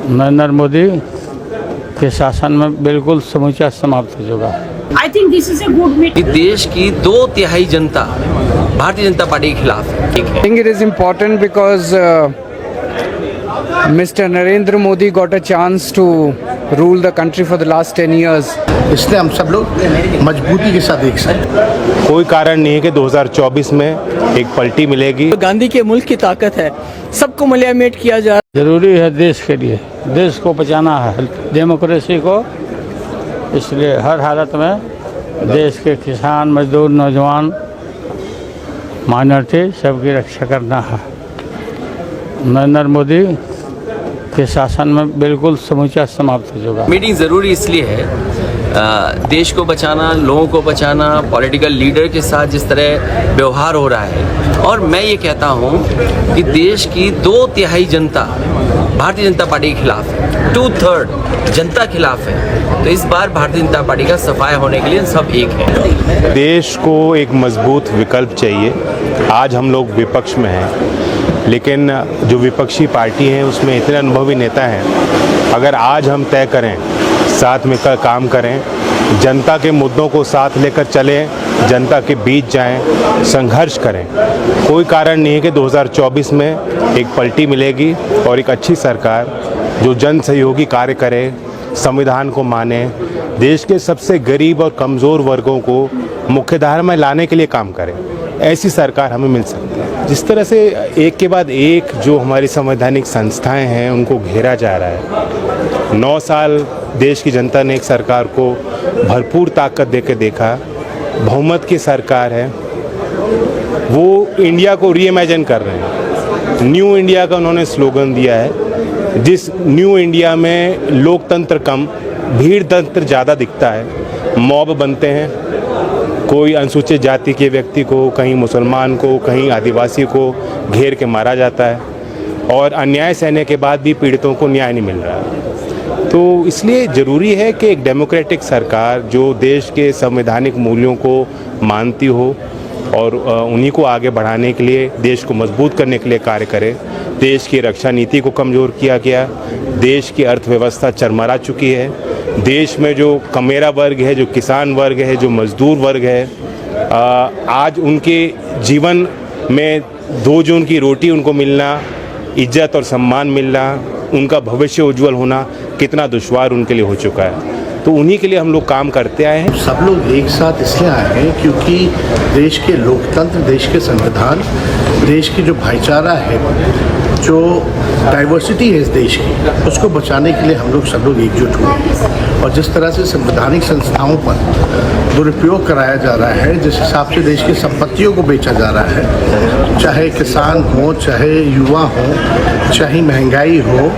नरेंद्र मोदी के शासन में बिल्कुल समूचा समाप्त हो चुका है। I think this is a good meeting. देश की 2/3 जनता भारतीय जनता पार्टी के खिलाफ है। I think it is important because Mr. Narendra Modi got a chance to rule the country for the last 10 years. इसलिए हम सब लोग मजबूती के साथ एक साथ कोई कारण नहीं है कि 2024 में एक पलटी मिलेगी। गांधी के मुल्क की ताकत है, सबको मलियामेट किया जा रहा जरूरी है देश के लिए, देश को बचाना है, डेमोक्रेसी को, इसलिए हर हालत में देश के किसान, मजदूर, नौजवान, माइनॉरिटी सबकी रक्षा करना है। नरेंद्र मोदी के शासन में बिल्कुल समूचा समाप्त हो चुका है। मीटिंग ज़रूरी इसलिए है, देश को बचाना, लोगों को बचाना, पॉलिटिकल लीडर के साथ जिस तरह व्यवहार हो रहा है, और मैं ये कहता हूँ कि देश की 2/3 जनता भारतीय जनता पार्टी के खिलाफ है, 2/3 जनता खिलाफ है। तो इस बार भारतीय जनता पार्टी का सफाया होने के लिए सब एक है। देश को एक मजबूत विकल्प चाहिए। आज हम लोग विपक्ष में हैं, लेकिन जो विपक्षी पार्टी है उसमें इतने अनुभवी नेता हैं। अगर आज हम तय करें, साथ में काम करें, जनता के मुद्दों को साथ लेकर चलें, जनता के बीच जाएं, संघर्ष करें, कोई कारण नहीं है कि 2024 में एक पलटी मिलेगी और एक अच्छी सरकार जो जन सहयोगी कार्य करे, संविधान को माने, देश के सबसे गरीब और कमज़ोर वर्गों को मुख्यधारा में लाने के लिए काम करे, ऐसी सरकार हमें मिल सकती है। जिस तरह से एक के बाद एक जो हमारी संवैधानिक संस्थाएं हैं उनको घेरा जा रहा है। 9 साल देश की जनता ने एक सरकार को भरपूर ताकत देकर देखा, बहुमत की सरकार है, वो इंडिया को रीइमेजिन कर रहे हैं। न्यू इंडिया का उन्होंने स्लोगन दिया है, जिस न्यू इंडिया में लोकतंत्र कम, भीड़ तंत्र ज़्यादा दिखता है। मॉब बनते हैं, कोई अनुसूचित जाति के व्यक्ति को, कहीं मुसलमान को, कहीं आदिवासी को घेर के मारा जाता है, और अन्याय सहने के बाद भी पीड़ितों को न्याय नहीं मिल रहा। तो इसलिए ज़रूरी है कि एक डेमोक्रेटिक सरकार जो देश के संवैधानिक मूल्यों को मानती हो और उन्हीं को आगे बढ़ाने के लिए, देश को मजबूत करने के लिए कार्य करे। देश की रक्षा नीति को कमज़ोर किया गया, देश की अर्थव्यवस्था चरमरा चुकी है, देश में जो कमेरा वर्ग है, जो किसान वर्ग है, जो मजदूर वर्ग है, आज उनके जीवन में 2 जून की रोटी उनको मिलना, इज्जत और सम्मान मिलना, उनका भविष्य उज्जवल होना कितना दुश्वार उनके लिए हो चुका है। तो उन्हीं के लिए हम लोग काम करते आए हैं। सब लोग एक साथ इसलिए आए हैं क्योंकि देश के लोकतंत्र, देश के संविधान, देश की जो भाईचारा है, जो डाइवर्सिटी है इस देश की, उसको बचाने के लिए हम लोग सब लोग एकजुट हुए हैं। और जिस तरह से संवैधानिक संस्थाओं पर दुरुपयोग कराया जा रहा है, जिस हिसाब से देश की संपत्तियों को बेचा जा रहा है, चाहे किसान हो, चाहे युवा हो, चाहे महंगाई हो,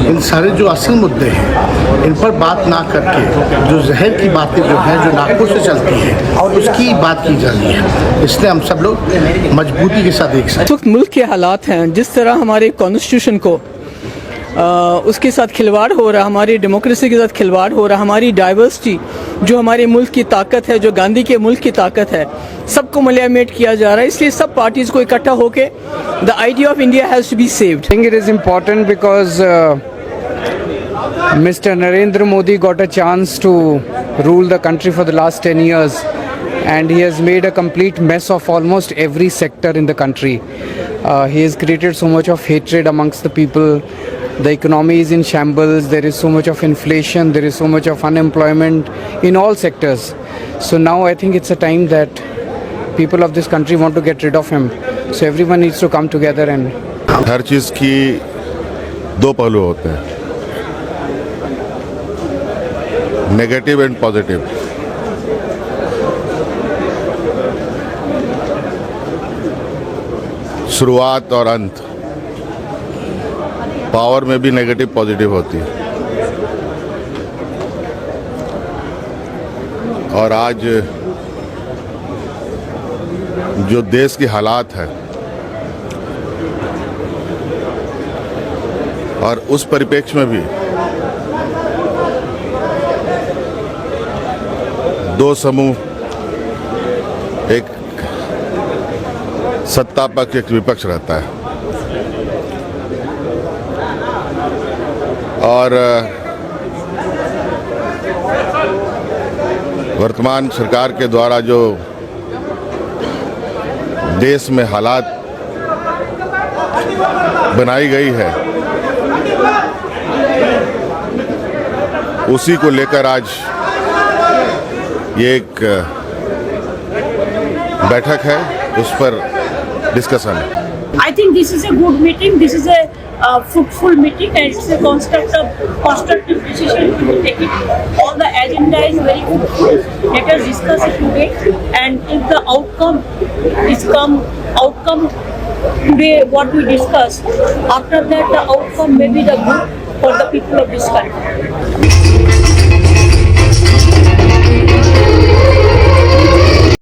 इन सारे जो असल मुद्दे हैं इन पर बात ना करके जो जहर की बातें जो हैं, जो नाकों से चलती हैं, और उसकी बात की जा रही है। इसलिए हम सब लोग मजबूती के साथ एक साथ। है। वक्त मुल्क के हालात हैं, जिस तरह हमारे कॉन्स्टिट्यूशन को उसके साथ खिलवाड़ हो रहा, हमारी डेमोक्रेसी के साथ खिलवाड़ हो रहा, हमारी डाइवर्सिटी जो हमारे मुल्क की ताकत है, जो गांधी के मुल्क की ताकत है, सबको मलियामेट किया जा रहा है। इसलिए सब पार्टीज़ को इकट्ठा होकर the idea of India has to be saved. I think it is important because Mr. Narendra Modi got a chance to rule the country for the last 10 years, and he has made a complete mess of almost every sector in the country. He has created so much of hatred amongst the people. The economy is in shambles. There is so much of inflation. There is so much of unemployment in all sectors. So now I think it's a time that people of this country want to get rid of him. So everyone needs to come together and. हर चीज़ की 2 पहलू होते हैं, negative and positive. शुरुआत और अंत, power में भी negative positive होती है। और आज जो देश की हालात है और उस परिप्रेक्ष्य में भी 2 समूह, एक सत्ता पक्ष, एक विपक्ष रहता है। और वर्तमान सरकार के द्वारा जो देश में हालात बनाई गई है, उसी को लेकर आज ये एक बैठक है, उस पर डिस्कशन है। I think this is a good meeting. This is a fruitful meeting, and it's a constructive decision to be taken. All the agenda is very fruitful. Let us discuss it today, and if the outcome today what we discuss, after that the outcome may be the good for the people of this country.